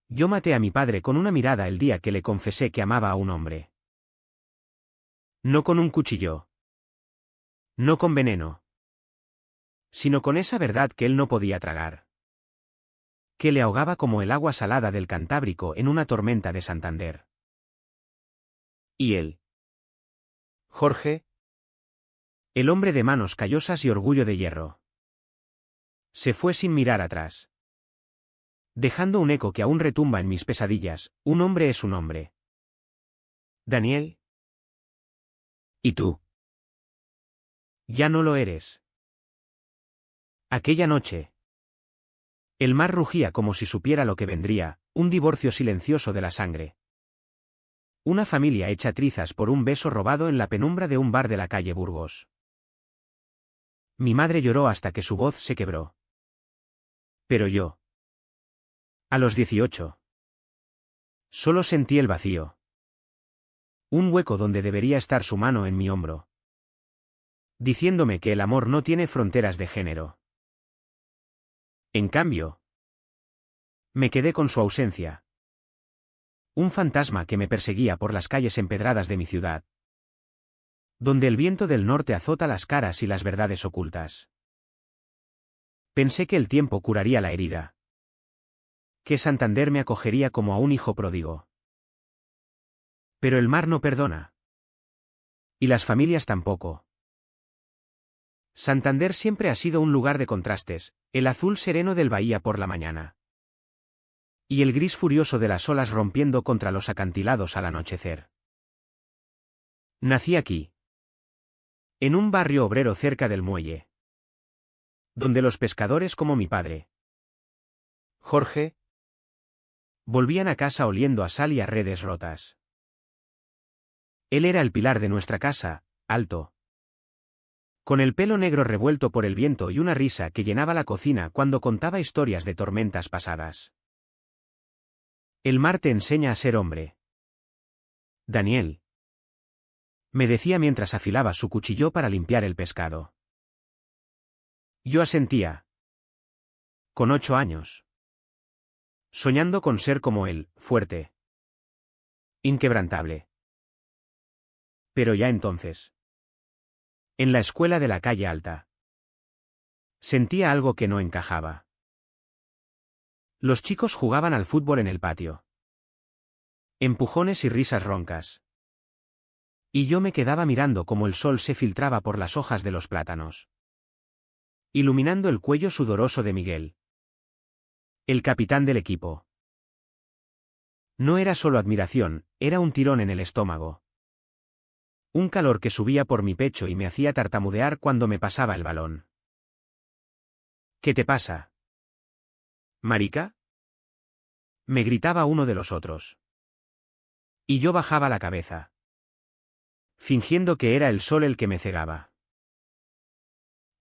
Yo maté a mi padre con una mirada el día que le confesé que amaba a un hombre. No con un cuchillo. No con veneno. Sino con esa verdad que él no podía tragar. Que le ahogaba como el agua salada del Cantábrico en una tormenta de Santander. ¿Y él? Jorge. El hombre de manos callosas y orgullo de hierro. Se fue sin mirar atrás. Dejando un eco que aún retumba en mis pesadillas, un hombre es un hombre. Daniel. ¿Y tú? Ya no lo eres. Aquella noche. El mar rugía como si supiera lo que vendría, un divorcio silencioso de la sangre. Una familia hecha trizas por un beso robado en la penumbra de un bar de la calle Burgos. Mi madre lloró hasta que su voz se quebró. Pero yo. A los 18. Solo sentí el vacío. Un hueco donde debería estar su mano en mi hombro. Diciéndome que el amor no tiene fronteras de género. En cambio, me quedé con su ausencia. Un fantasma que me perseguía por las calles empedradas de mi ciudad. Donde el viento del norte azota las caras y las verdades ocultas. Pensé que el tiempo curaría la herida. Que Santander me acogería como a un hijo pródigo. Pero el mar no perdona. Y las familias tampoco. Santander siempre ha sido un lugar de contrastes, el azul sereno del bahía por la mañana. Y el gris furioso de las olas rompiendo contra los acantilados al anochecer. Nací aquí. En un barrio obrero cerca del muelle. Donde los pescadores como mi padre. Jorge. Volvían a casa oliendo a sal y a redes rotas. Él era el pilar de nuestra casa, alto. Con el pelo negro revuelto por el viento y una risa que llenaba la cocina cuando contaba historias de tormentas pasadas. El mar te enseña a ser hombre. Daniel. Me decía mientras afilaba su cuchillo para limpiar el pescado. Yo asentía. Con 8 años. Soñando con ser como él, fuerte. Inquebrantable. Pero ya entonces. En la escuela de la calle alta. Sentía algo que no encajaba. Los chicos jugaban al fútbol en el patio. Empujones y risas roncas. Y yo me quedaba mirando cómo el sol se filtraba por las hojas de los plátanos. Iluminando el cuello sudoroso de Miguel. El capitán del equipo. No era solo admiración, era un tirón en el estómago. Un calor que subía por mi pecho y me hacía tartamudear cuando me pasaba el balón. ¿Qué te pasa? ¿Marica? Me gritaba uno de los otros. Y yo bajaba la cabeza. Fingiendo que era el sol el que me cegaba.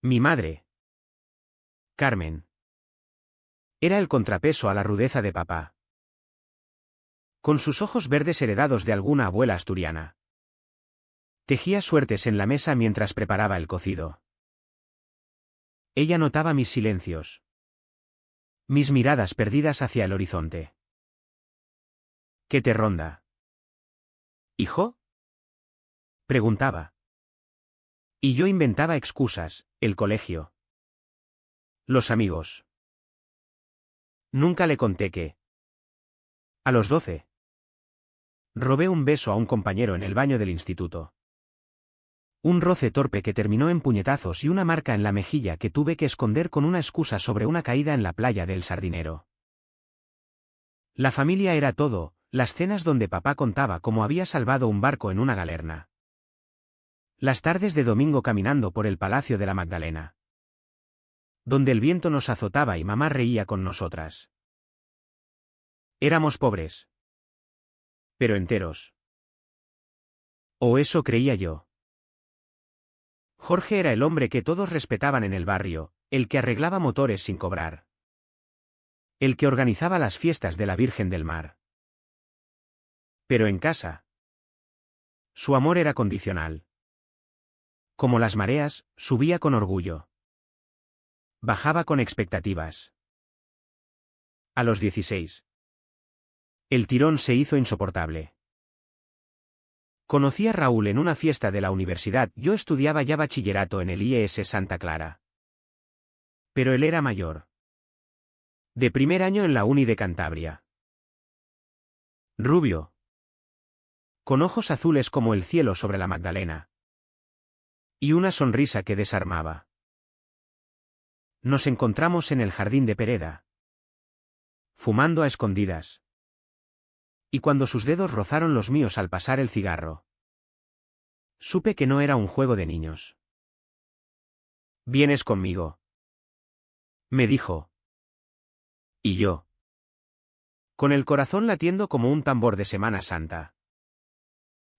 Mi madre. Carmen. Era el contrapeso a la rudeza de papá. Con sus ojos verdes heredados de alguna abuela asturiana. Tejía suertes en la mesa mientras preparaba el cocido. Ella notaba mis silencios. Mis miradas perdidas hacia el horizonte. ¿Qué te ronda? ¿Hijo? Preguntaba. Y yo inventaba excusas, el colegio. Los amigos. Nunca le conté que. A los 12. Robé un beso a un compañero en el baño del instituto. Un roce torpe que terminó en puñetazos y una marca en la mejilla que tuve que esconder con una excusa sobre una caída en la playa del Sardinero. La familia era todo, las cenas donde papá contaba cómo había salvado un barco en una galerna. Las tardes de domingo caminando por el Palacio de la Magdalena. Donde el viento nos azotaba y mamá reía con nosotras. Éramos pobres. Pero enteros. O eso creía yo. Jorge era el hombre que todos respetaban en el barrio, el que arreglaba motores sin cobrar. El que organizaba las fiestas de la Virgen del Mar. Pero en casa. Su amor era condicional. Como las mareas, subía con orgullo. Bajaba con expectativas. A los 16. El tirón se hizo insoportable. Conocí a Raúl en una fiesta de la universidad. Yo estudiaba ya bachillerato en el IES Santa Clara. Pero él era mayor. De primer año en la Uni de Cantabria. Rubio. Con ojos azules como el cielo sobre la Magdalena. Y una sonrisa que desarmaba. Nos encontramos en el jardín de Pereda. Fumando a escondidas. Y cuando sus dedos rozaron los míos al pasar el cigarro, supe que no era un juego de niños. «¿Vienes conmigo?», me dijo. Y yo, con el corazón latiendo como un tambor de Semana Santa,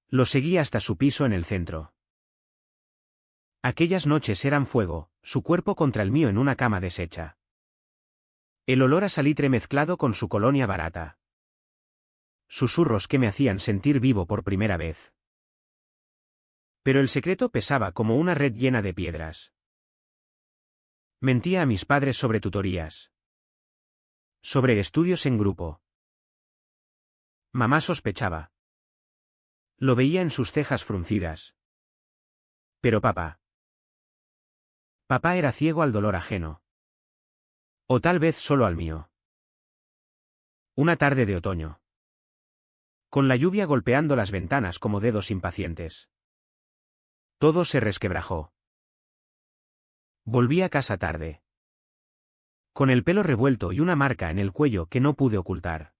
lo seguí hasta su piso en el centro. Aquellas noches eran fuego, su cuerpo contra el mío en una cama deshecha. El olor a salitre mezclado con su colonia barata. Susurros que me hacían sentir vivo por primera vez. Pero el secreto pesaba como una red llena de piedras. Mentía a mis padres sobre tutorías. Sobre estudios en grupo. Mamá sospechaba. Lo veía en sus cejas fruncidas. Pero papá. Papá era ciego al dolor ajeno. O tal vez solo al mío. Una tarde de otoño. Con la lluvia golpeando las ventanas como dedos impacientes. Todo se resquebrajó. Volví a casa tarde. Con el pelo revuelto y una marca en el cuello que no pude ocultar.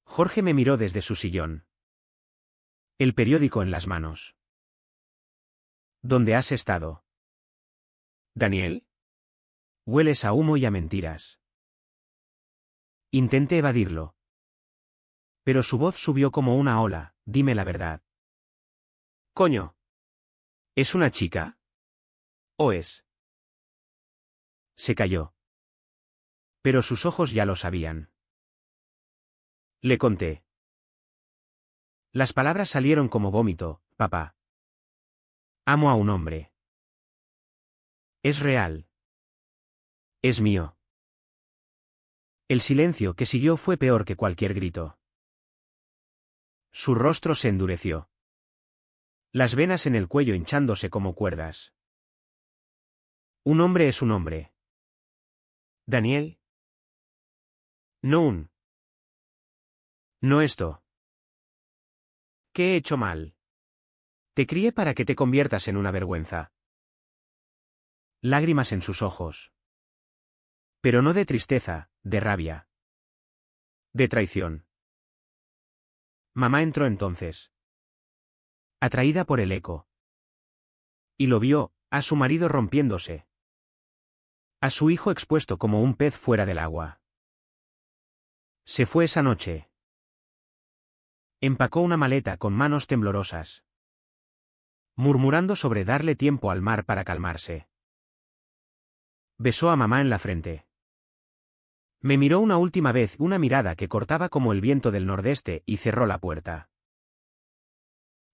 Jorge me miró desde su sillón. El periódico en las manos. ¿Dónde has estado? ¿Daniel? Hueles a humo y a mentiras. Intenté evadirlo. Pero su voz subió como una ola. Dime la verdad. Coño. ¿Es una chica? ¿O es? Se calló. Pero sus ojos ya lo sabían. Le conté. Las palabras salieron como vómito. Papá. Amo a un hombre. Es real. Es mío. El silencio que siguió fue peor que cualquier grito. Su rostro se endureció. Las venas en el cuello hinchándose como cuerdas. Un hombre es un hombre. Daniel. No un. No esto. ¿Qué he hecho mal? Te crié para que te conviertas en una vergüenza. Lágrimas en sus ojos. Pero no de tristeza, de rabia. De traición. Mamá entró entonces. Atraída por el eco. Y lo vio, a su marido rompiéndose. A su hijo expuesto como un pez fuera del agua. Se fue esa noche. Empacó una maleta con manos temblorosas. Murmurando sobre darle tiempo al mar para calmarse. Besó a mamá en la frente. Me miró una última vez, una mirada que cortaba como el viento del nordeste, y cerró la puerta.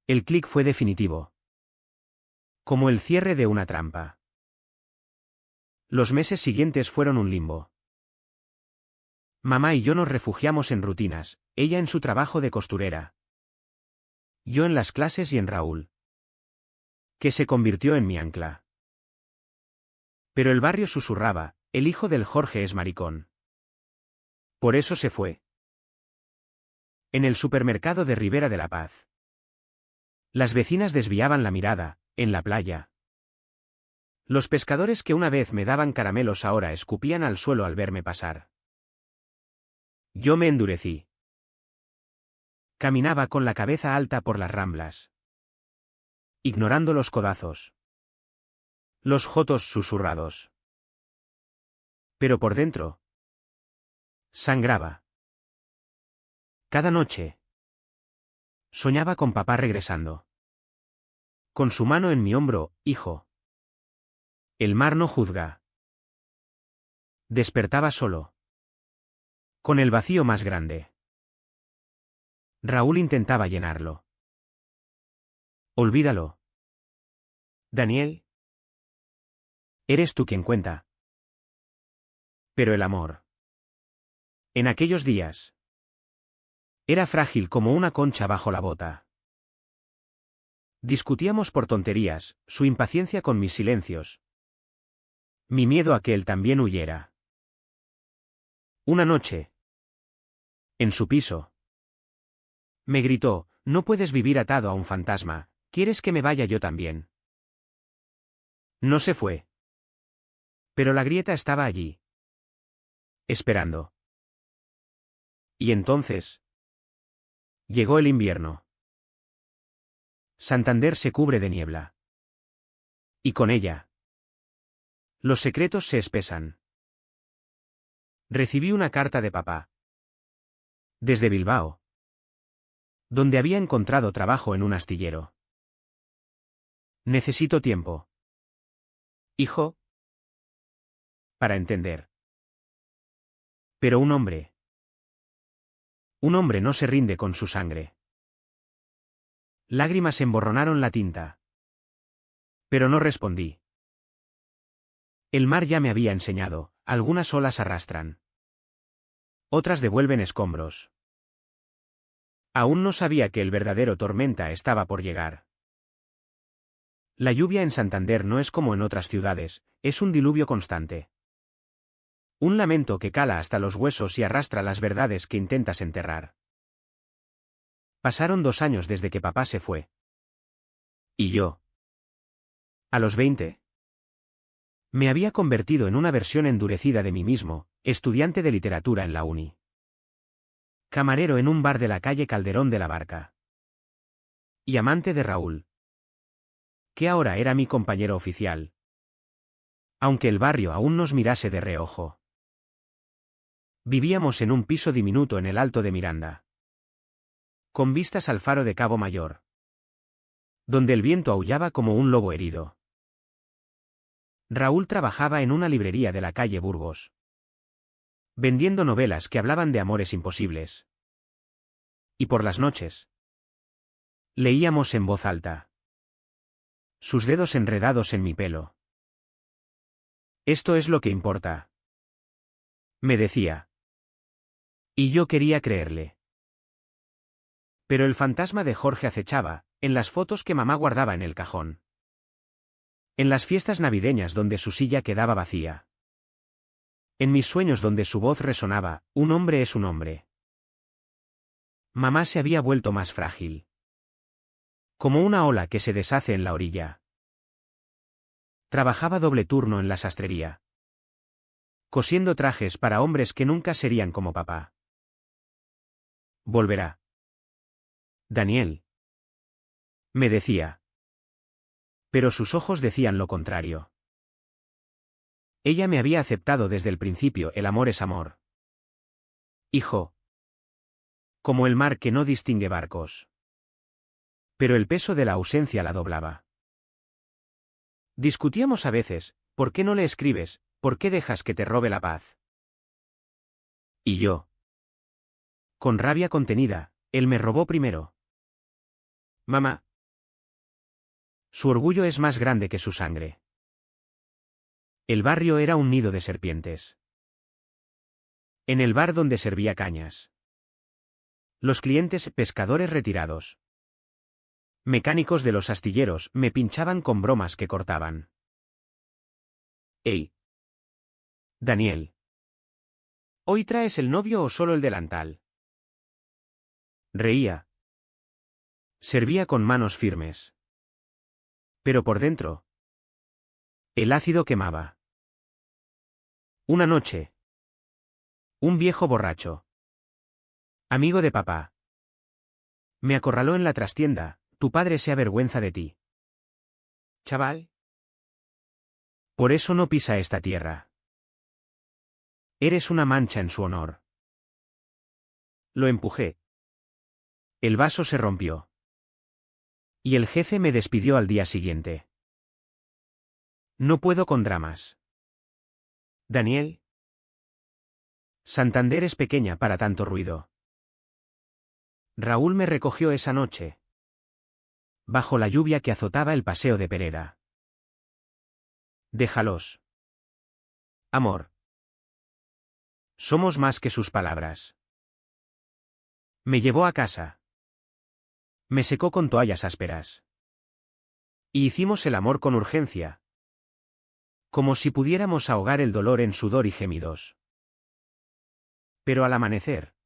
El clic fue definitivo. Como el cierre de una trampa. Los meses siguientes fueron un limbo. Mamá y yo nos refugiamos en rutinas, ella en su trabajo de costurera. Yo en las clases y en Raúl. Que se convirtió en mi ancla. Pero el barrio susurraba, el hijo del Jorge es maricón. Por eso se fue. En el supermercado de Ribera de la Paz. Las vecinas desviaban la mirada, en la playa. Los pescadores que una vez me daban caramelos ahora escupían al suelo al verme pasar. Yo me endurecí. Caminaba con la cabeza alta por las ramblas. Ignorando los codazos. Los jotos susurrados. Pero por dentro. Sangraba. Cada noche. Soñaba con papá regresando. Con su mano en mi hombro, hijo. El mar no juzga. Despertaba solo. Con el vacío más grande. Raúl intentaba llenarlo. Olvídalo. Daniel. Eres tú quien cuenta. Pero el amor. En aquellos días. Era frágil como una concha bajo la bota. Discutíamos por tonterías, su impaciencia con mis silencios. Mi miedo a que él también huyera. Una noche. En su piso. Me gritó, no puedes vivir atado a un fantasma, ¿quieres que me vaya yo también? No se fue. Pero la grieta estaba allí. Esperando. Y entonces. Llegó el invierno. Santander se cubre de niebla. Y con ella. Los secretos se espesan. Recibí una carta de papá. Desde Bilbao. Donde había encontrado trabajo en un astillero. Necesito tiempo. Hijo. Para entender. Pero un hombre. Un hombre no se rinde con su sangre. Lágrimas emborronaron la tinta. Pero no respondí. El mar ya me había enseñado, algunas olas arrastran. Otras devuelven escombros. Aún no sabía que el verdadero tormenta estaba por llegar. La lluvia en Santander no es como en otras ciudades, es un diluvio constante. Un lamento que cala hasta los huesos y arrastra las verdades que intentas enterrar. Pasaron 2 años desde que papá se fue. ¿Y yo? A los 20. Me había convertido en una versión endurecida de mí mismo, estudiante de literatura en la uni. Camarero en un bar de la calle Calderón de la Barca. Y amante de Raúl. Que ahora era mi compañero oficial. Aunque el barrio aún nos mirase de reojo. Vivíamos en un piso diminuto en el Alto de Miranda. Con vistas al faro de Cabo Mayor. Donde el viento aullaba como un lobo herido. Raúl trabajaba en una librería de la calle Burgos. Vendiendo novelas que hablaban de amores imposibles. Y por las noches. Leíamos en voz alta. Sus dedos enredados en mi pelo. Esto es lo que importa. Me decía. Y yo quería creerle. Pero el fantasma de Jorge acechaba, en las fotos que mamá guardaba en el cajón. En las fiestas navideñas donde su silla quedaba vacía. En mis sueños donde su voz resonaba, un hombre es un hombre. Mamá se había vuelto más frágil. Como una ola que se deshace en la orilla. Trabajaba doble turno en la sastrería. Cosiendo trajes para hombres que nunca serían como papá. Volverá. Daniel. Me decía. Pero sus ojos decían lo contrario. Ella me había aceptado desde el principio, el amor es amor. Hijo. Como el mar que no distingue barcos. Pero el peso de la ausencia la doblaba. Discutíamos a veces, ¿por qué no le escribes? ¿Por qué dejas que te robe la paz? Y yo. Con rabia contenida, él me robó primero. Mamá. Su orgullo es más grande que su sangre. El barrio era un nido de serpientes. En el bar donde servía cañas. Los clientes, pescadores retirados. Mecánicos de los astilleros, me pinchaban con bromas que cortaban. ¡Ey! Daniel. ¿Hoy traes el novio o solo el delantal? Reía. Servía con manos firmes. Pero por dentro. El ácido quemaba. Una noche. Un viejo borracho. Amigo de papá. Me acorraló en la trastienda, tu padre se avergüenza de ti. Chaval. Por eso no pisa esta tierra. Eres una mancha en su honor. Lo empujé. El vaso se rompió. Y el jefe me despidió al día siguiente. No puedo con dramas. Daniel. Santander es pequeña para tanto ruido. Raúl me recogió esa noche. Bajo la lluvia que azotaba el paseo de Pereda. Déjalos. Amor. Somos más que sus palabras. Me llevó a casa. Me secó con toallas ásperas. Y hicimos el amor con urgencia. Como si pudiéramos ahogar el dolor en sudor y gemidos. Pero al amanecer,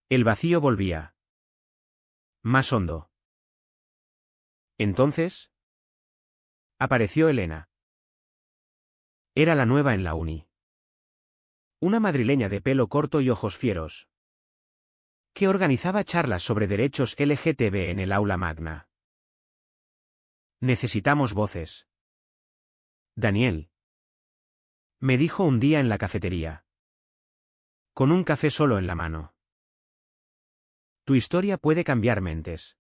el vacío volvía. Más hondo. Entonces, apareció Elena. Era la nueva en la uni. Una madrileña de pelo corto y ojos fieros, que organizaba charlas sobre derechos LGTB en el aula magna. Necesitamos voces. Daniel. Me dijo un día en la cafetería. Con un café solo en la mano. Tu historia puede cambiar mentes.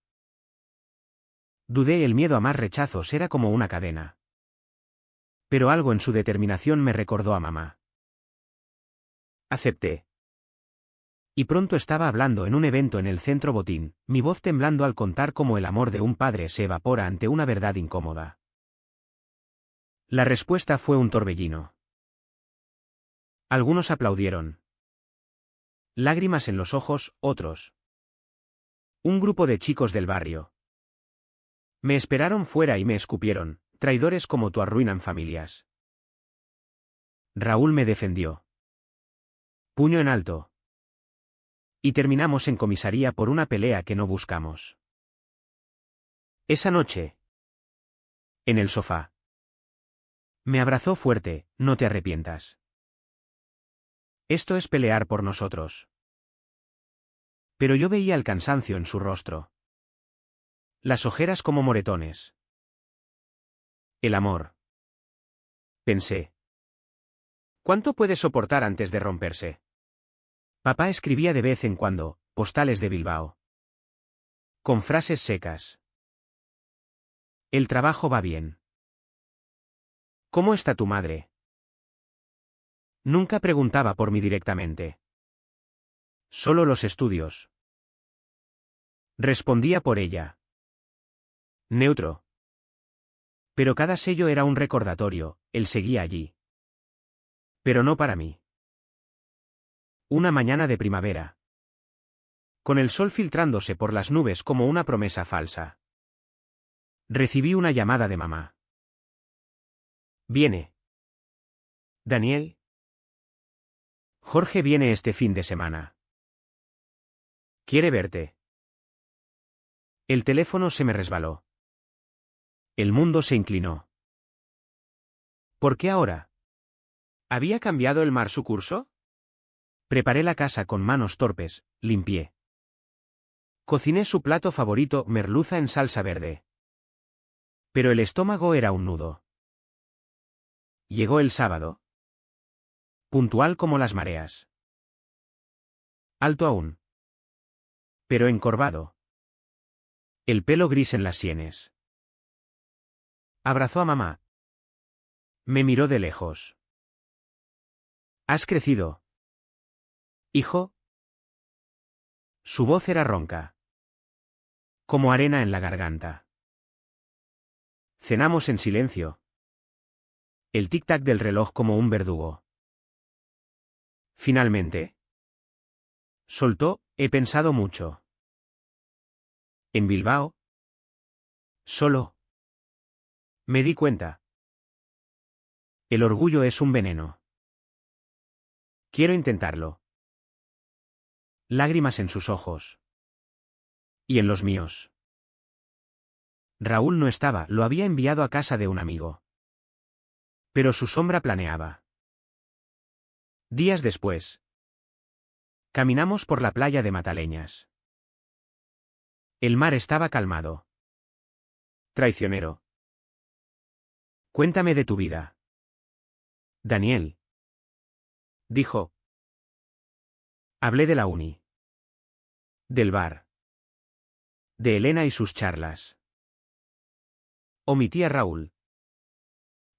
Dudé y el miedo a más rechazos era como una cadena. Pero algo en su determinación me recordó a mamá. Acepté. Y pronto estaba hablando en un evento en el centro Botín, mi voz temblando al contar cómo el amor de un padre se evapora ante una verdad incómoda. La respuesta fue un torbellino. Algunos aplaudieron. Lágrimas en los ojos, otros. Un grupo de chicos del barrio. Me esperaron fuera y me escupieron, traidores como tú arruinan familias. Raúl me defendió. Puño en alto. Y terminamos en comisaría por una pelea que no buscamos. Esa noche. En el sofá. Me abrazó fuerte, no te arrepientas. Esto es pelear por nosotros. Pero yo veía el cansancio en su rostro. Las ojeras como moretones. El amor. Pensé. ¿Cuánto puede soportar antes de romperse? Papá escribía de vez en cuando, postales de Bilbao. Con frases secas. El trabajo va bien. ¿Cómo está tu madre? Nunca preguntaba por mí directamente. Solo los estudios. Respondía por ella. Neutro. Pero cada sello era un recordatorio, él seguía allí. Pero no para mí. Una mañana de primavera. Con el sol filtrándose por las nubes como una promesa falsa. Recibí una llamada de mamá. Viene. Daniel. Jorge viene este fin de semana. Quiere verte. El teléfono se me resbaló. El mundo se inclinó. ¿Por qué ahora? ¿Había cambiado el mar su curso? Preparé la casa con manos torpes, limpié. Cociné su plato favorito, merluza en salsa verde. Pero el estómago era un nudo. Llegó el sábado. Puntual como las mareas. Alto aún. Pero encorvado. El pelo gris en las sienes. Abrazó a mamá. Me miró de lejos. ¿Has crecido? ¿Hijo? Su voz era ronca. Como arena en la garganta. Cenamos en silencio. El tic-tac del reloj como un verdugo. Finalmente. Soltó, he pensado mucho. ¿En Bilbao? Solo. Me di cuenta. El orgullo es un veneno. Quiero intentarlo. Lágrimas en sus ojos. Y en los míos. Raúl no estaba, lo había enviado a casa de un amigo. Pero su sombra planeaba. Días después. Caminamos por la playa de Mataleñas. El mar estaba calmado. Traicionero. Cuéntame de tu vida. Daniel. Dijo. Hablé de la uni. Del bar. De Elena y sus charlas. Omití a Raúl.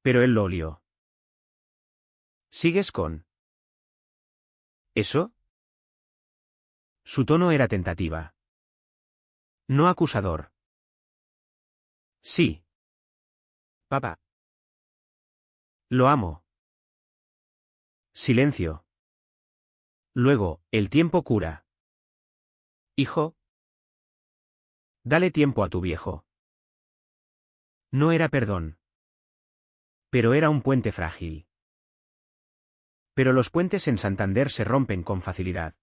Pero él lo olió. ¿Sigues con eso? Su tono era tentativa. No acusador. Sí. Papá. Lo amo. Silencio. Luego, el tiempo cura. Hijo, dale tiempo a tu viejo. No era perdón. Pero era un puente frágil. Pero los puentes en Santander se rompen con facilidad.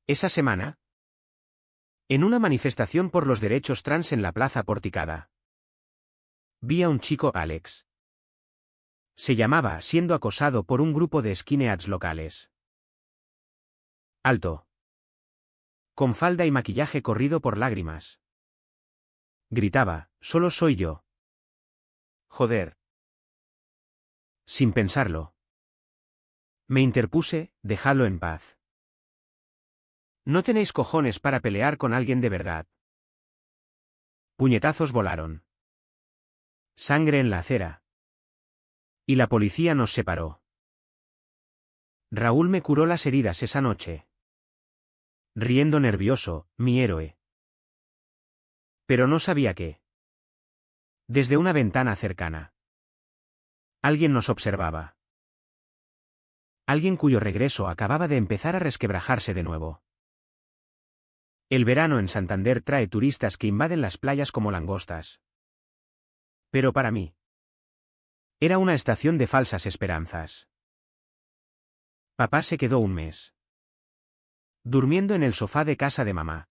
Esa semana, en una manifestación por los derechos trans en la Plaza Porticada, vi a un chico, Alex. Se llamaba, siendo acosado por un grupo de skinheads locales. Alto. Con falda y maquillaje corrido por lágrimas. Gritaba, solo soy yo. Joder. Sin pensarlo. Me interpuse, dejadlo en paz. No tenéis cojones para pelear con alguien de verdad. Puñetazos volaron. Sangre en la acera. Y la policía nos separó. Raúl me curó las heridas esa noche. Riendo nervioso, mi héroe. Pero no sabía qué. Desde una ventana cercana. Alguien nos observaba. Alguien cuyo regreso acababa de empezar a resquebrajarse de nuevo. El verano en Santander trae turistas que invaden las playas como langostas. Pero para mí, era una estación de falsas esperanzas. Papá se quedó un mes. Durmiendo en el sofá de casa de mamá.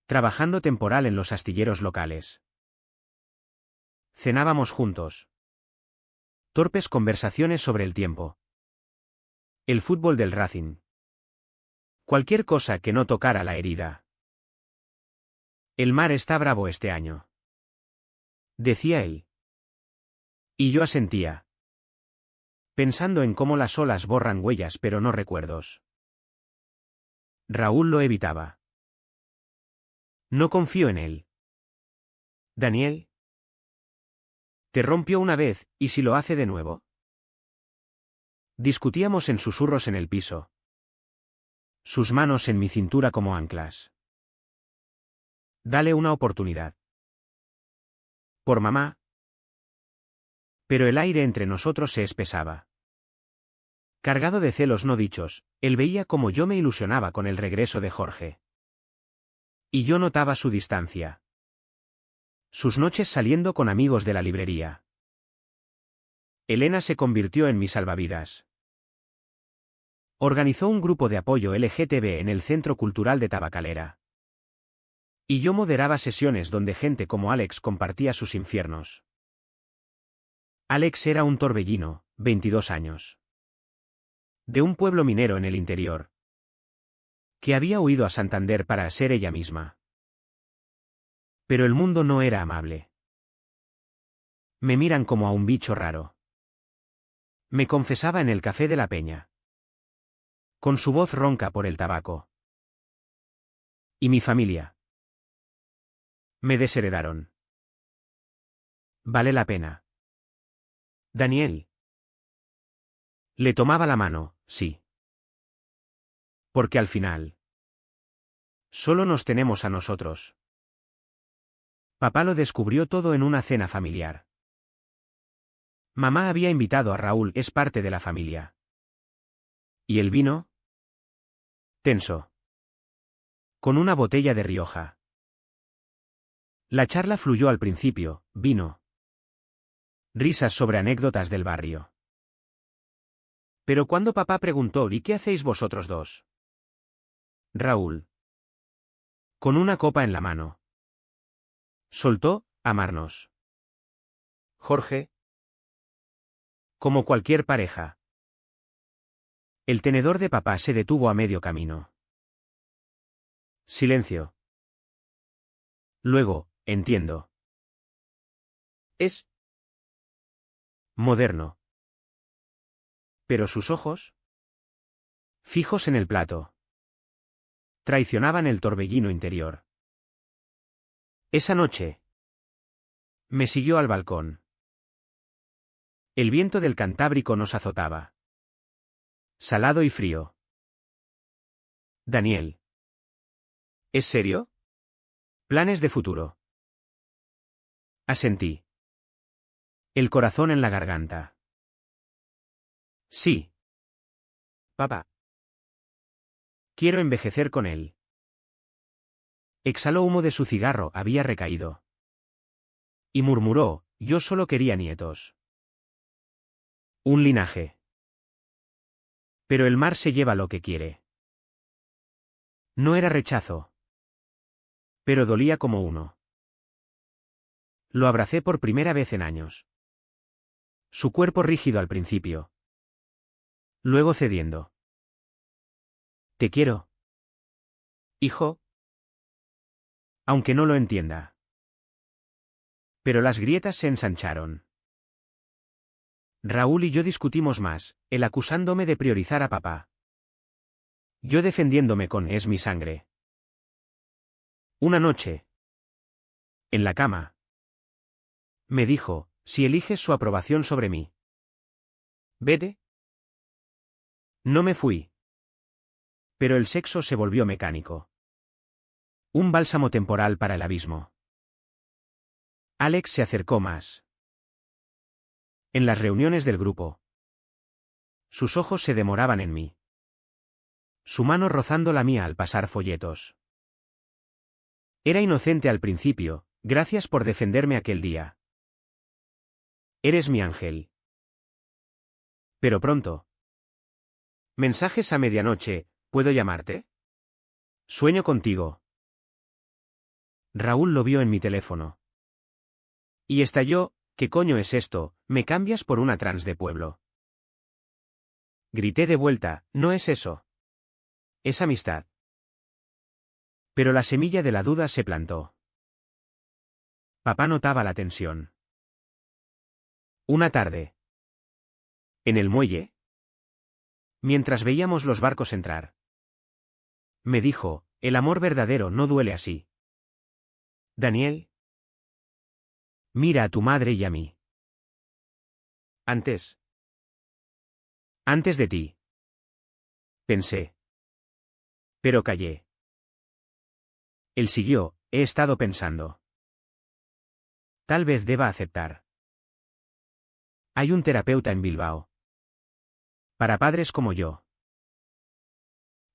Trabajando temporal en los astilleros locales. Cenábamos juntos. Torpes conversaciones sobre el tiempo. El fútbol del Racing. Cualquier cosa que no tocara la herida. El mar está bravo este año. Decía él. Y yo asentía. Pensando en cómo las olas borran huellas pero no recuerdos. Raúl lo evitaba. No confío en él. Daniel. Te rompió una vez, ¿y si lo hace de nuevo? Discutíamos en susurros en el piso. Sus manos en mi cintura como anclas. Dale una oportunidad. Por mamá. Pero el aire entre nosotros se espesaba. Cargado de celos no dichos, él veía cómo yo me ilusionaba con el regreso de Jorge. Y yo notaba su distancia. Sus noches saliendo con amigos de la librería. Elena se convirtió en mi salvavidas. Organizó un grupo de apoyo LGTB en el Centro Cultural de Tabacalera. Y yo moderaba sesiones donde gente como Alex compartía sus infiernos. Alex era un torbellino, 22 años. De un pueblo minero en el interior. Que había huido a Santander para ser ella misma. Pero el mundo no era amable. Me miran como a un bicho raro. Me confesaba en el café de la Peña. Con su voz ronca por el tabaco. Y mi familia. Me desheredaron. Vale la pena. Daniel. Le tomaba la mano, sí. Porque al final. Solo nos tenemos a nosotros. Papá lo descubrió todo en una cena familiar. Mamá había invitado a Raúl, es parte de la familia. ¿Y el vino? Tenso. Con una botella de Rioja. La charla fluyó al principio, vino. Risas sobre anécdotas del barrio. Pero cuando papá preguntó, ¿y qué hacéis vosotros dos? Raúl. Con una copa en la mano. Soltó, amarnos. Jorge. Como cualquier pareja. El tenedor de papá se detuvo a medio camino. Silencio. Luego, entiendo. Es moderno. Pero sus ojos, fijos en el plato, traicionaban el torbellino interior. Esa noche, me siguió al balcón. El viento del Cantábrico nos azotaba. Salado y frío. Daniel. ¿Es serio? Planes de futuro. Asentí. El corazón en la garganta. Sí. Papá. Quiero envejecer con él. Exhaló humo de su cigarro, había recaído. Y murmuró, yo solo quería nietos. Un linaje. Pero el mar se lleva lo que quiere. No era rechazo. Pero dolía como uno. Lo abracé por primera vez en años. Su cuerpo rígido al principio. Luego cediendo. Te quiero. Hijo. Aunque no lo entienda. Pero las grietas se ensancharon. Raúl y yo discutimos más, él acusándome de priorizar a papá. Yo defendiéndome con es mi sangre. Una noche. En la cama. Me dijo, si eliges su aprobación sobre mí. Vete. No me fui. Pero el sexo se volvió mecánico. Un bálsamo temporal para el abismo. Alex se acercó más. En las reuniones del grupo. Sus ojos se demoraban en mí. Su mano rozando la mía al pasar folletos. Era inocente al principio, gracias por defenderme aquel día. Eres mi ángel. Pero pronto. Mensajes a medianoche, ¿puedo llamarte? Sueño contigo. Raúl lo vio en mi teléfono. Y estalló, ¿qué coño es esto? ¿Me cambias por una trans de pueblo? Grité de vuelta, no es eso. Es amistad. Pero la semilla de la duda se plantó. Papá notaba la tensión. Una tarde. En el muelle. Mientras veíamos los barcos entrar. Me dijo, el amor verdadero no duele así. Daniel. Mira a tu madre y a mí. Antes. Antes de ti. Pensé. Pero callé. Él siguió, he estado pensando. Tal vez deba aceptar. Hay un terapeuta en Bilbao. Para padres como yo.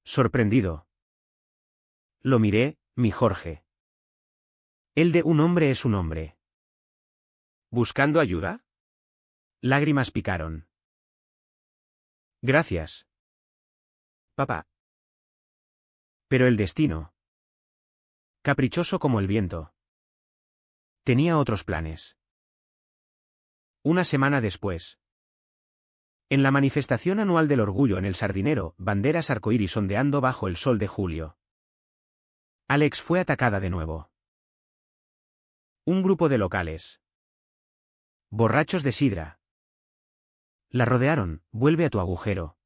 Sorprendido. Lo miré, mi Jorge. El de un hombre es un hombre. ¿Buscando ayuda? Lágrimas picaron. Gracias. Papá. Pero el destino. Caprichoso como el viento. Tenía otros planes. Una semana después. En la manifestación anual del orgullo en el Sardinero, banderas arcoíris ondeando bajo el sol de julio. Alex fue atacada de nuevo. Un grupo de locales. Borrachos de sidra. La rodearon, vuelve a tu agujero.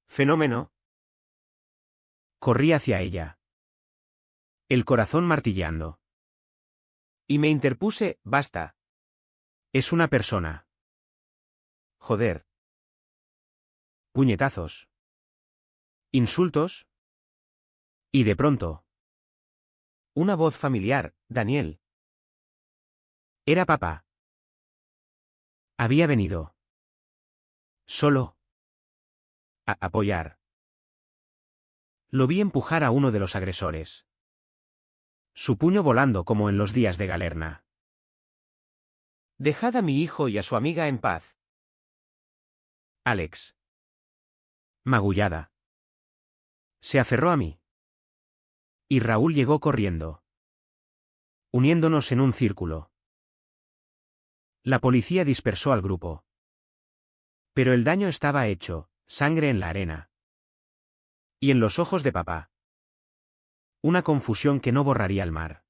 Fenómeno. Corrí hacia ella. El corazón martilleando. Y me interpuse, basta. Es una persona. Joder. Puñetazos. Insultos. Y de pronto. Una voz familiar, Daniel. Era papá. Había venido. Solo. A apoyar. Lo vi empujar a uno de los agresores. Su puño volando como en los días de Galerna. Dejad a mi hijo y a su amiga en paz. Alex. Magullada. Se aferró a mí. Y Raúl llegó corriendo. Uniéndonos en un círculo. La policía dispersó al grupo. Pero el daño estaba hecho, sangre en la arena. Y en los ojos de papá. Una confusión que no borraría el mar.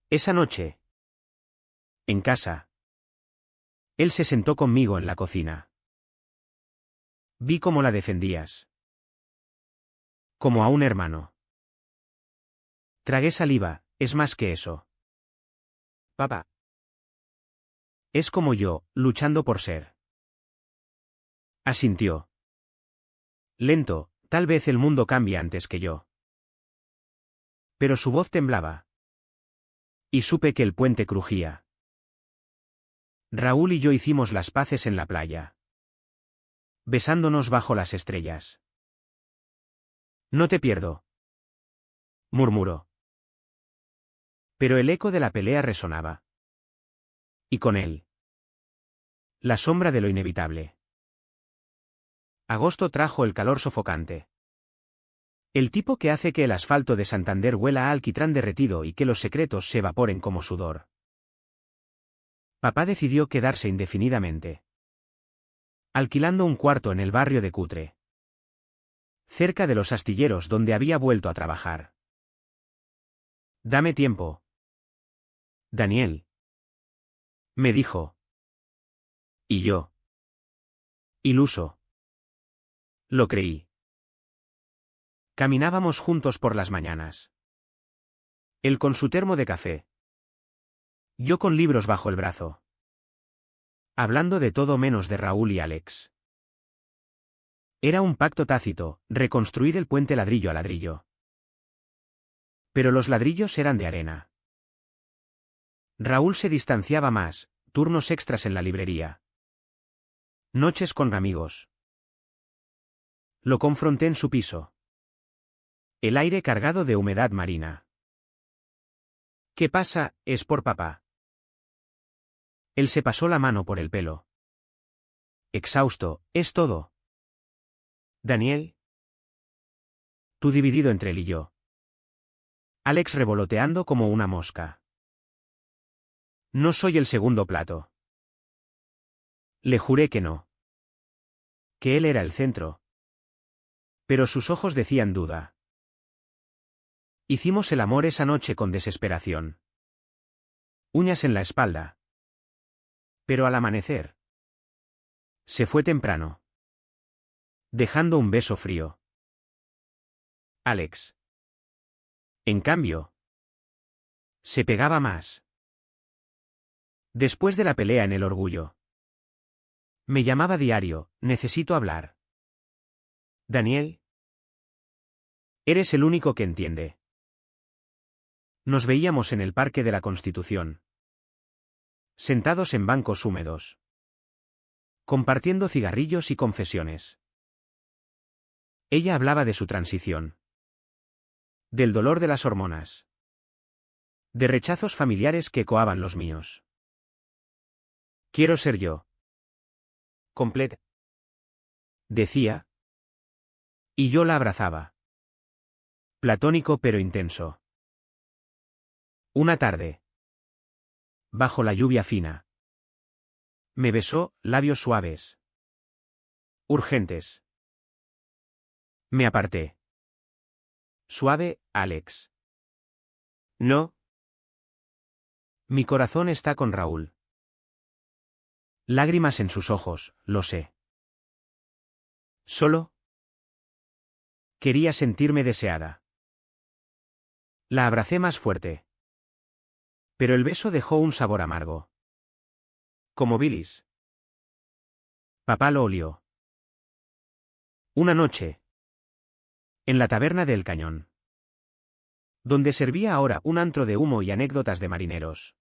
Esa noche. En casa. Él se sentó conmigo en la cocina. Vi cómo la defendías. Como a un hermano. Tragué saliva, es más que eso. Papá. Es como yo, luchando por ser. Asintió. Lento, tal vez el mundo cambie antes que yo. Pero su voz temblaba. Y supe que el puente crujía. Raúl y yo hicimos las paces en la playa. Besándonos bajo las estrellas. No te pierdo, murmuró. Pero el eco de la pelea resonaba. Y con él, la sombra de lo inevitable. Agosto trajo el calor sofocante. El tipo que hace que el asfalto de Santander huela a alquitrán derretido y que los secretos se evaporen como sudor. Papá decidió quedarse indefinidamente, alquilando un cuarto en el barrio de Cutre, cerca de los astilleros donde había vuelto a trabajar. Dame tiempo, Daniel, me dijo. Y yo, iluso, lo creí. Caminábamos juntos por las mañanas. Él con su termo de café. Yo con libros bajo el brazo. Hablando de todo menos de Raúl y Alex. Era un pacto tácito, reconstruir el puente ladrillo a ladrillo. Pero los ladrillos eran de arena. Raúl se distanciaba más, turnos extras en la librería. Noches con amigos. Lo confronté en su piso. El aire cargado de humedad marina. ¿Qué pasa? Es por papá. Él se pasó la mano por el pelo. Exhausto, es todo. Daniel. Tú dividido entre él y yo. Alex revoloteando como una mosca. No soy el segundo plato. Le juré que no. Que él era el centro. Pero sus ojos decían duda. Hicimos el amor esa noche con desesperación. Uñas en la espalda. Pero al amanecer. Se fue temprano. Dejando un beso frío. Alex. En cambio. Se pegaba más. Después de la pelea en el Orgullo. Me llamaba diario, necesito hablar. Daniel. Eres el único que entiende. Nos veíamos en el Parque de la Constitución. Sentados en bancos húmedos. Compartiendo cigarrillos y confesiones. Ella hablaba de su transición. Del dolor de las hormonas. De rechazos familiares que ecoaban los míos. Quiero ser yo. Completa. Decía. Y yo la abrazaba. Platónico pero intenso. Una tarde. Bajo la lluvia fina. Me besó, labios suaves. Urgentes. Me aparté. Suave, Alex. No. Mi corazón está con Raúl. Lágrimas en sus ojos, lo sé. Solo. Quería sentirme deseada. La abracé más fuerte. Pero el beso dejó un sabor amargo. Como bilis. Papá lo olió. Una noche. En la taberna del Cañón. Donde servía ahora un antro de humo y anécdotas de marineros.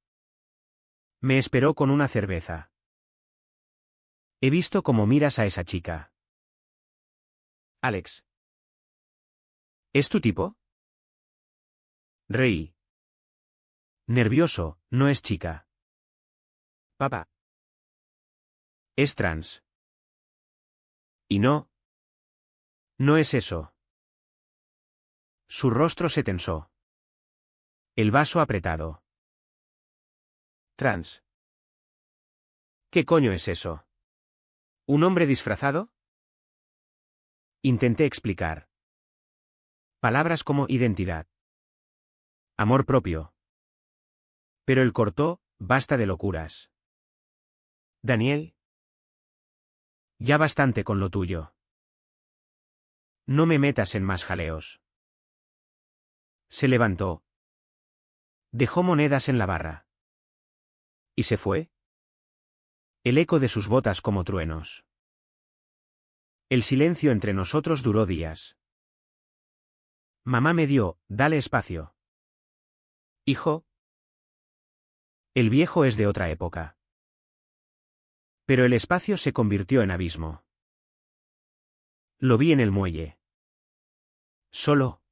Me esperó con una cerveza. He visto cómo miras a esa chica. Alex. ¿Es tu tipo? Reí. Nervioso, no es chica. Papá. Es trans. Y no. No es eso. Su rostro se tensó. El vaso apretado. Trans. ¿Qué coño es eso? ¿Un hombre disfrazado? Intenté explicar. Palabras como identidad. Amor propio. Pero él cortó, basta de locuras. Daniel. Ya bastante con lo tuyo. No me metas en más jaleos. Se levantó. Dejó monedas en la barra. ¿Y se fue? El eco de sus botas como truenos. El silencio entre nosotros duró días. Mamá me dio, dale espacio. Hijo. El viejo es de otra época. Pero el espacio se convirtió en abismo. Lo vi en el muelle. Solo.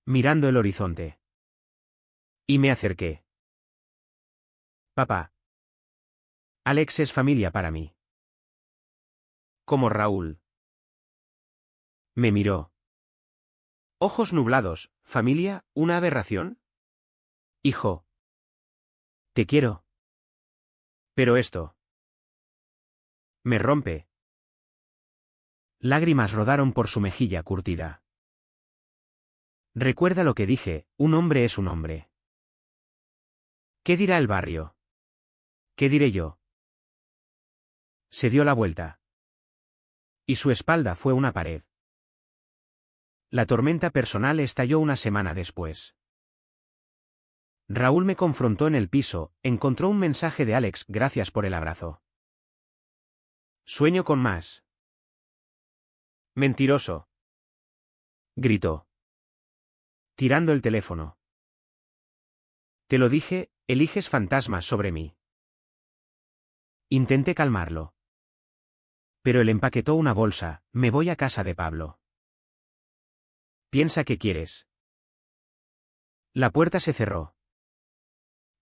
Mirando el horizonte. Y me acerqué. Papá. Alex es familia para mí. Como Raúl. Me miró. Ojos nublados. ¿Familia? ¿Una aberración? Hijo. Te quiero. Pero esto. Me rompe. Lágrimas rodaron por su mejilla curtida. Recuerda lo que dije, un hombre es un hombre. ¿Qué dirá el barrio? ¿Qué diré yo? Se dio la vuelta. Y su espalda fue una pared. La tormenta personal estalló una semana después. Raúl me confrontó en el piso, encontró un mensaje de Alex, gracias por el abrazo. Sueño con más. Mentiroso. Gritó. Tirando el teléfono. Te lo dije, eliges fantasmas sobre mí. Intenté calmarlo. Pero él empaquetó una bolsa, me voy a casa de Pablo. Piensa que quieres. La puerta se cerró.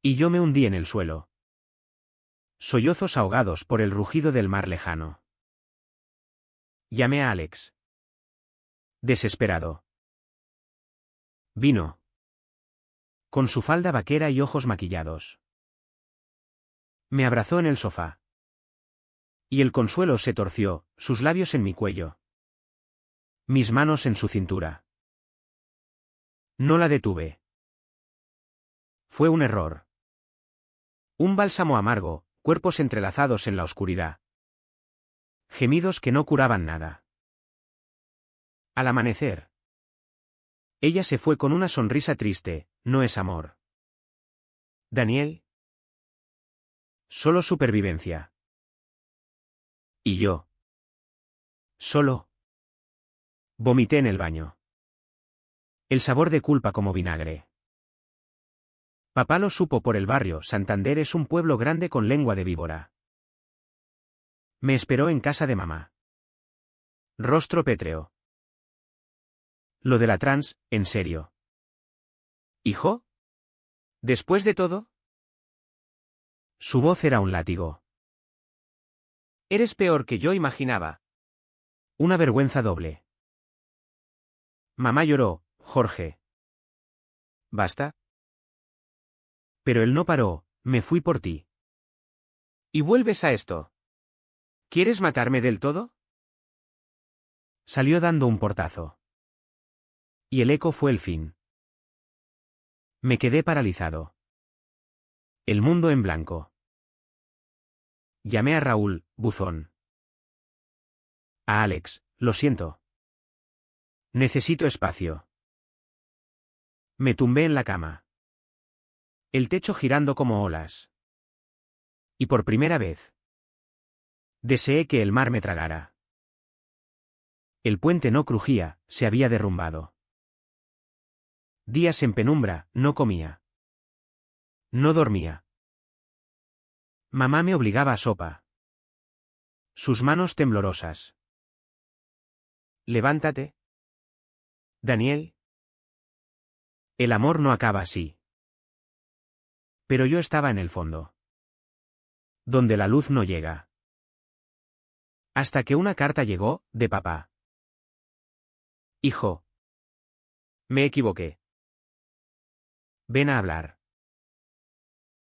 Y yo me hundí en el suelo. Sollozos ahogados por el rugido del mar lejano. Llamé a Alex. Desesperado. Vino. Con su falda vaquera y ojos maquillados. Me abrazó en el sofá. Y el consuelo se torció, sus labios en mi cuello. Mis manos en su cintura. No la detuve. Fue un error. Un bálsamo amargo, cuerpos entrelazados en la oscuridad. Gemidos que no curaban nada. Al amanecer. Ella se fue con una sonrisa triste, no es amor. Daniel. Solo supervivencia. ¿Y yo? Solo. Vomité en el baño. El sabor de culpa como vinagre. Papá lo supo por el barrio, Santander es un pueblo grande con lengua de víbora. Me esperó en casa de mamá. Rostro pétreo. Lo de la trans, en serio. ¿Hijo? ¿Después de todo? Su voz era un látigo. Eres peor que yo imaginaba. Una vergüenza doble. Mamá lloró, Jorge. ¿Basta? Pero él no paró, me fui por ti. ¿Y vuelves a esto? ¿Quieres matarme del todo? Salió dando un portazo. Y el eco fue el fin. Me quedé paralizado. El mundo en blanco. Llamé a Raúl, buzón. A Alex, lo siento. Necesito espacio. Me tumbé en la cama. El techo girando como olas. Y por primera vez. Deseé que el mar me tragara. El puente no crujía, se había derrumbado. Días en penumbra, no comía. No dormía. Mamá me obligaba a sopa. Sus manos temblorosas. Levántate. Daniel. El amor no acaba así. Pero yo estaba en el fondo. Donde la luz no llega. Hasta que una carta llegó, de papá. Hijo. Me equivoqué. Ven a hablar.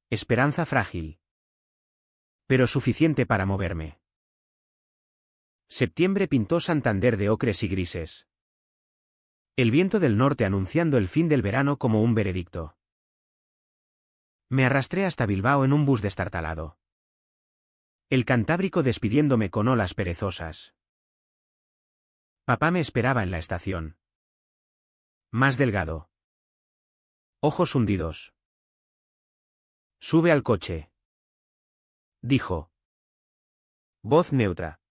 Esperanza frágil. Pero suficiente para moverme. Septiembre pintó Santander de ocres y grises. El viento del norte anunciando el fin del verano como un veredicto. Me arrastré hasta Bilbao en un bus destartalado. El Cantábrico despidiéndome con olas perezosas. Papá me esperaba en la estación. Más delgado. Ojos hundidos. Sube al coche. Dijo. Voz neutra.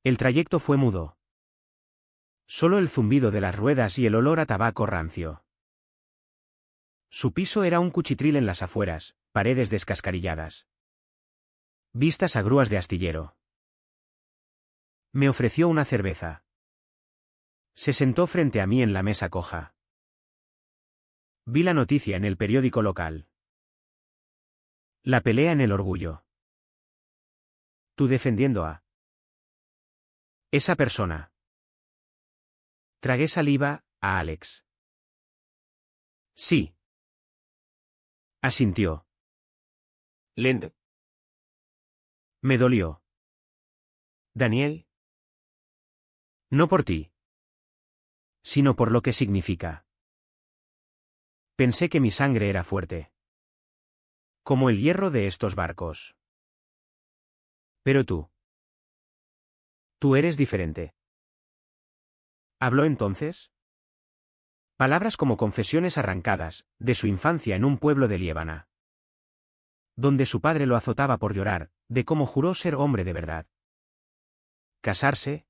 El trayecto fue mudo. Solo el zumbido de las ruedas y el olor a tabaco rancio. Su piso era un cuchitril en las afueras, paredes descascarilladas. Vistas a grúas de astillero. Me ofreció una cerveza. Se sentó frente a mí en la mesa coja. Vi la noticia en el periódico local. La pelea en el orgullo. Tú defendiendo a esa persona. Tragué saliva, a Alex. Sí. Asintió. Lento. Me dolió. Daniel. No por ti. Sino por lo que significa. Pensé que mi sangre era fuerte. Como el hierro de estos barcos. Pero tú. Tú eres diferente. ¿Habló entonces? Palabras como confesiones arrancadas, de su infancia en un pueblo de Liébana. Donde su padre lo azotaba por llorar, de cómo juró ser hombre de verdad. Casarse.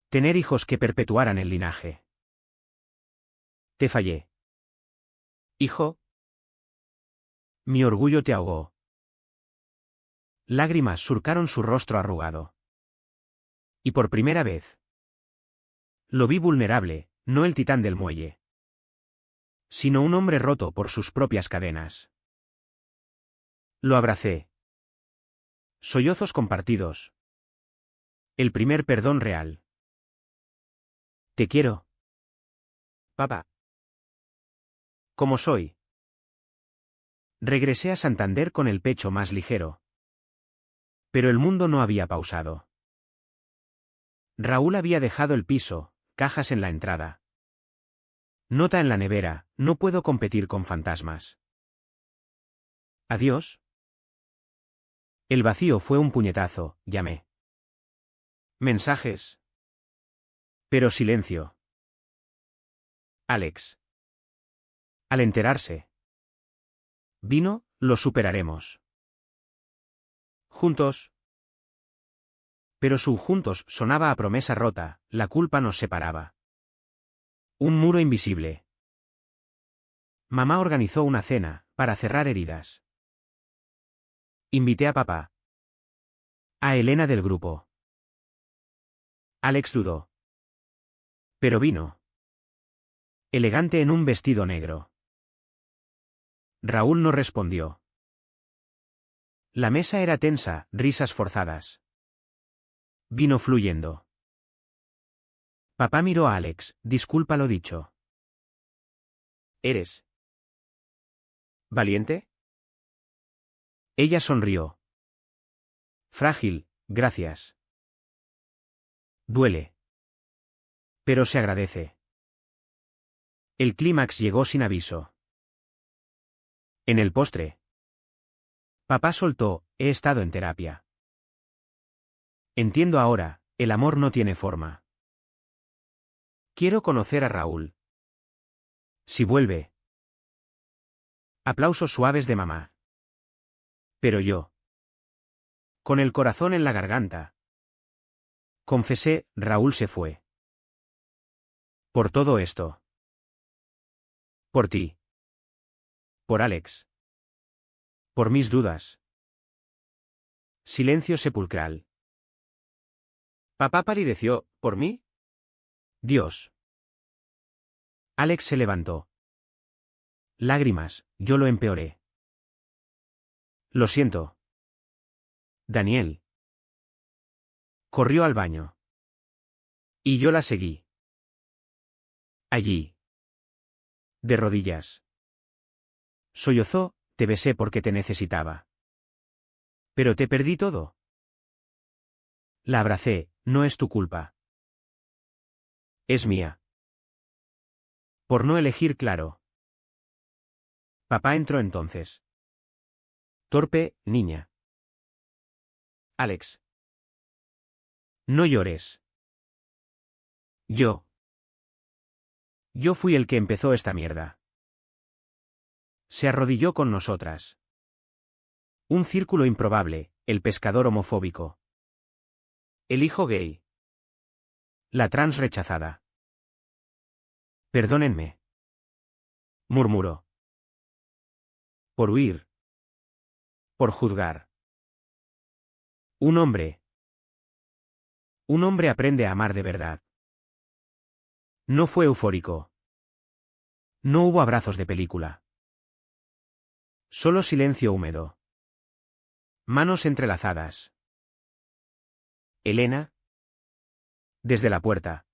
Tener hijos que perpetuaran el linaje. Te fallé. Hijo. Mi orgullo te ahogó. Lágrimas surcaron su rostro arrugado. Y por primera vez. Lo vi vulnerable, no el titán del muelle. Sino un hombre roto por sus propias cadenas. Lo abracé. Sollozos compartidos. El primer perdón real. Te quiero. Papá. Como soy. Regresé a Santander con el pecho más ligero. Pero el mundo no había pausado. Raúl había dejado el piso, cajas en la entrada. Nota en la nevera, no puedo competir con fantasmas. Adiós. El vacío fue un puñetazo, llamé. Mensajes. Pero silencio. Alex. Al enterarse. Vino, lo superaremos. Juntos. Pero su juntos sonaba a promesa rota, la culpa nos separaba. Un muro invisible. Mamá organizó una cena, para cerrar heridas. Invité a papá. A Elena del grupo. Alex dudó. Pero vino. Elegante en un vestido negro. Raúl no respondió. La mesa era tensa, risas forzadas. Vino fluyendo. Papá miró a Alex, disculpa lo dicho. ¿Eres ¿valiente? Ella sonrió. Frágil, gracias. Duele. Pero se agradece. El clímax llegó sin aviso. En el postre. Papá soltó, he estado en terapia. Entiendo ahora, el amor no tiene forma. Quiero conocer a Raúl. Si vuelve. Aplausos suaves de mamá. Pero yo. Con el corazón en la garganta. Confesé, Raúl se fue. Por todo esto. Por ti. Por Alex. Por mis dudas. Silencio sepulcral. Papá palideció, ¿por mí? Dios. Alex se levantó. Lágrimas, yo lo empeoré. Lo siento. Daniel. Corrió al baño. Y yo la seguí. Allí. De rodillas. Sollozó, te besé porque te necesitaba. Pero te perdí todo. La abracé, no es tu culpa. Es mía. Por no elegir claro. Papá entró entonces. Torpe, niña. Alex. No llores. Yo. Yo fui el que empezó esta mierda. Se arrodilló con nosotras. Un círculo improbable, el pescador homofóbico. El hijo gay. La trans rechazada. Perdónenme. Murmuró. Por huir. Por juzgar. Un hombre. Un hombre aprende a amar de verdad. No fue eufórico. No hubo abrazos de película. Solo silencio húmedo. Manos entrelazadas. Elena. Desde la puerta.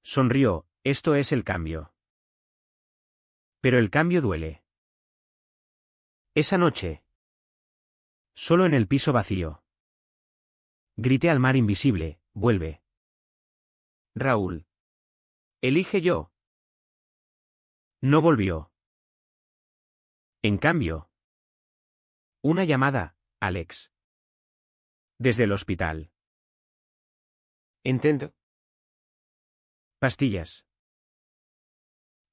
Sonrió, esto es el cambio. Pero el cambio duele. Esa noche. Solo en el piso vacío. Grité al mar invisible, vuelve. Raúl. Elige yo. No volvió. En cambio. Una llamada, Alex. Desde el hospital. Intento. Pastillas.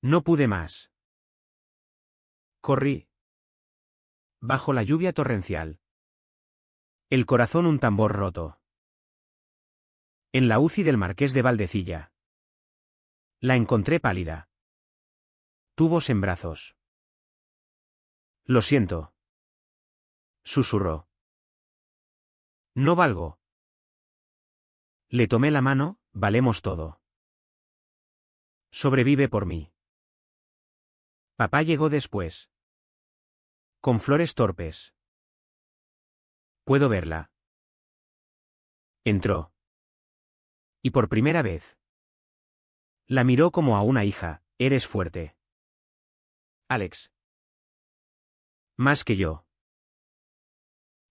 No pude más. Corrí. Bajo la lluvia torrencial. El corazón un tambor roto. En la UCI del Marqués de Valdecilla. La encontré pálida. Tubos en brazos. Lo siento. Susurró. No valgo. Le tomé la mano, valemos todo. Sobrevive por mí. Papá llegó después. Con flores torpes. Puedo verla. Entró. Y por primera vez. La miró como a una hija, eres fuerte. Alex. Más que yo.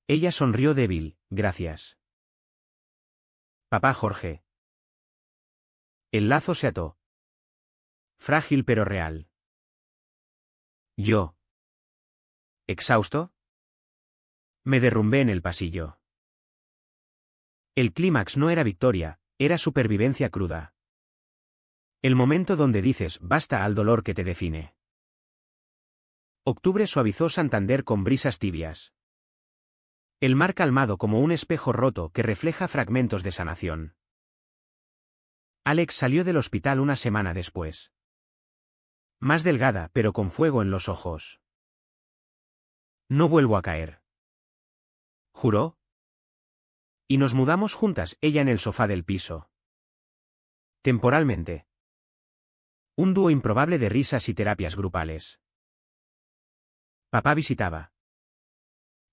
Ella sonrió débil, gracias. Papá Jorge. El lazo se ató. Frágil pero real. Yo. ¿Exhausto? Me derrumbé en el pasillo. El clímax no era victoria, era supervivencia cruda. El momento donde dices basta al dolor que te define. Octubre suavizó Santander con brisas tibias. El mar calmado como un espejo roto que refleja fragmentos de sanación. Alex salió del hospital una semana después. Más delgada pero con fuego en los ojos. No vuelvo a caer. ¿Juró? Y nos mudamos juntas, ella en el sofá del piso. Temporalmente. Un dúo improbable de risas y terapias grupales. Papá visitaba.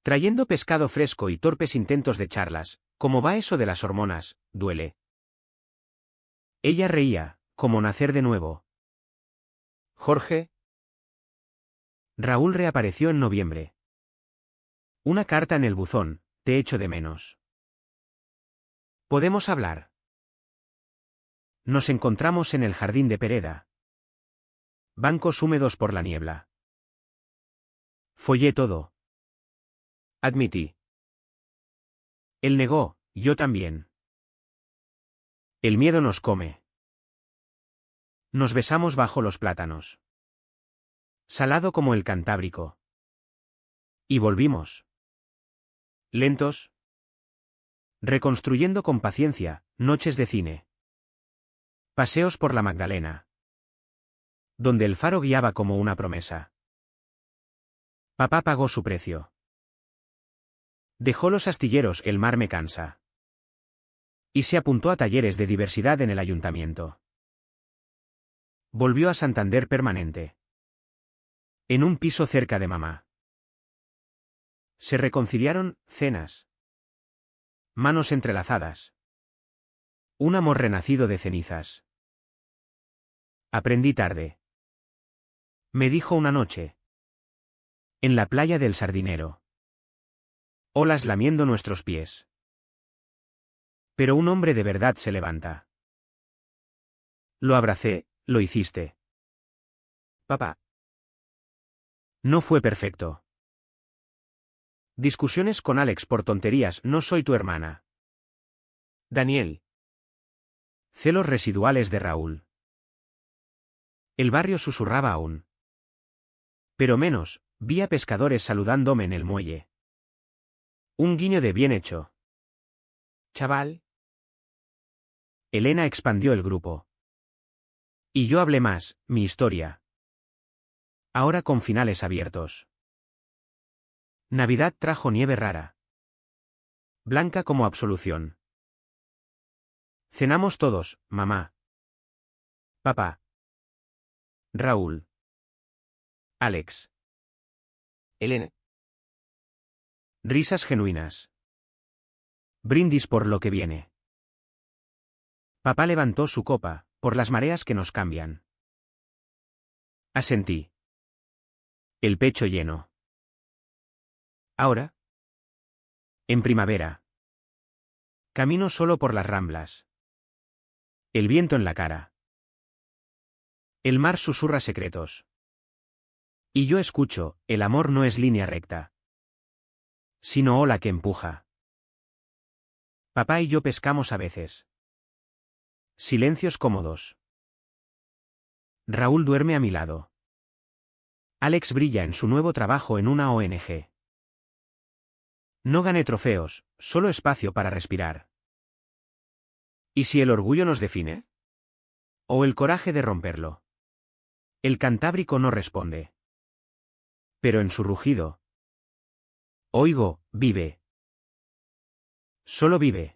Trayendo pescado fresco y torpes intentos de charlas, ¿cómo va eso de las hormonas? Duele. Ella reía, como nacer de nuevo. Jorge. Raúl reapareció en noviembre. Una carta en el buzón, te echo de menos. ¿Podemos hablar? Nos encontramos en el jardín de Pereda. Bancos húmedos por la niebla. Follé todo. Admití. Él negó, yo también. El miedo nos come. Nos besamos bajo los plátanos. Salado como el Cantábrico. Y volvimos. Lentos. Reconstruyendo con paciencia, noches de cine. Paseos por la Magdalena. Donde el faro guiaba como una promesa. Papá pagó su precio. Dejó los astilleros, el mar me cansa. Y se apuntó a talleres de diversidad en el ayuntamiento. Volvió a Santander permanente. En un piso cerca de mamá. Se reconciliaron, cenas. Manos entrelazadas. Un amor renacido de cenizas. Aprendí tarde. Me dijo una noche. En la playa del Sardinero. Olas lamiendo nuestros pies. Pero un hombre de verdad se levanta. Lo abracé, lo hiciste. Papá. No fue perfecto. Discusiones con Alex por tonterías, no soy tu hermana. Daniel. Celos residuales de Raúl. El barrio susurraba aún. Pero menos, vi a pescadores saludándome en el muelle. Un guiño de bien hecho. Chaval. Elena expandió el grupo. Y yo hablé más, mi historia. Ahora con finales abiertos. Navidad trajo nieve rara. Blanca como absolución. Cenamos todos, mamá. Papá. Raúl. Alex. Elena. Risas genuinas. Brindis por lo que viene. Papá levantó su copa, por las mareas que nos cambian. Asentí. El pecho lleno. Ahora. En primavera. Camino solo por las ramblas. El viento en la cara. El mar susurra secretos. Y yo escucho, el amor no es línea recta, sino ola que empuja. Papá y yo pescamos a veces. Silencios cómodos. Raúl duerme a mi lado. Alex brilla en su nuevo trabajo en una ONG. No gané trofeos, solo espacio para respirar. ¿Y si el orgullo nos define? ¿O el coraje de romperlo? El Cantábrico no responde. Pero en su rugido. Oigo, vive. Solo vive.